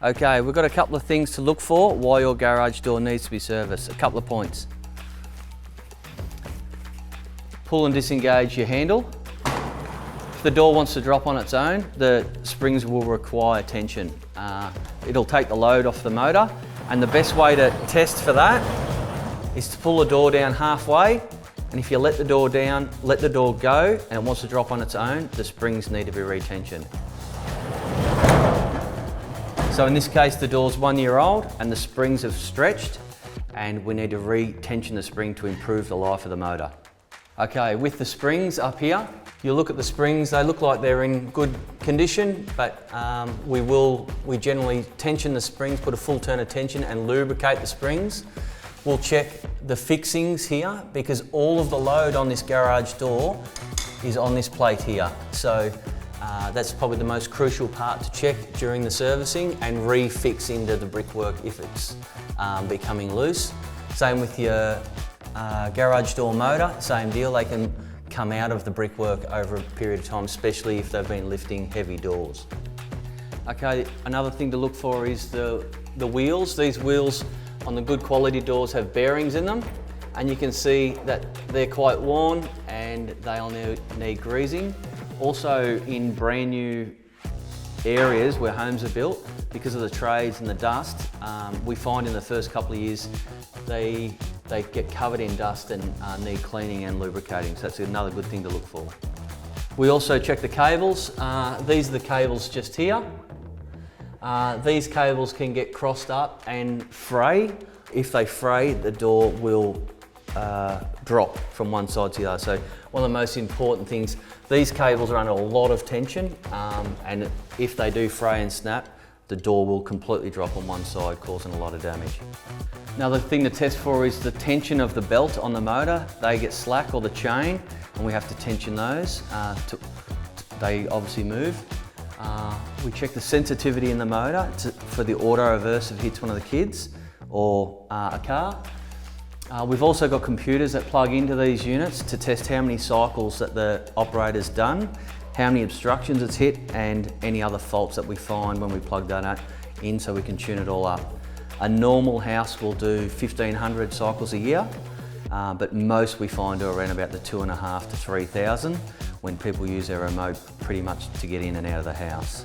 Okay, we've got a couple of things to look for why your garage door needs to be serviced. A couple of points. Pull and disengage your handle. If the door wants to drop on its own, the springs will require tension. It'll take the load off the motor, and the best way to test for that is to pull the door down halfway, and if you let the door down, let the door go, and it wants to drop on its own, the springs need to be retensioned. So in this case, the door's 1 year old and the springs have stretched, and we need to re-tension the spring to improve the life of the motor. Okay, with the springs up here, you look at the springs, they look like they're in good condition, but we generally tension the springs, put a full turn of tension and lubricate the springs. We'll check the fixings here because all of the load on this garage door is on this plate here. So that's probably the most crucial part to check during the servicing and refix into the brickwork if it's becoming loose. Same with your garage door motor, same deal. They can come out of the brickwork over a period of time, especially if they've been lifting heavy doors. Okay, another thing to look for is the wheels. These wheels on the good quality doors have bearings in them, and you can see that they're quite worn and they'll need greasing. Also in brand new areas where homes are built, because of the trades and the dust, we find in the first couple of years they get covered in dust and need cleaning and lubricating, so that's another good thing to look for. We also check the cables. These are the cables just here. These cables can get crossed up and fray. If they fray, the door will drop from one side to the other. So one of the most important things, these cables are under a lot of tension, and if they do fray and snap, the door will completely drop on one side, causing a lot of damage. Another thing to test for is the tension of the belt on the motor. They get slack, or the chain, and we have to tension those. They obviously move. We check the sensitivity in the motor for the auto reverse if it hits one of the kids or a car. We've also got computers that plug into these units to test how many cycles that the operator's done, how many obstructions it's hit, and any other faults that we find when we plug that in, so we can tune it all up. A normal house will do 1,500 cycles a year, but most we find are around about the 2,500 to 3,000 when people use their remote pretty much to get in and out of the house.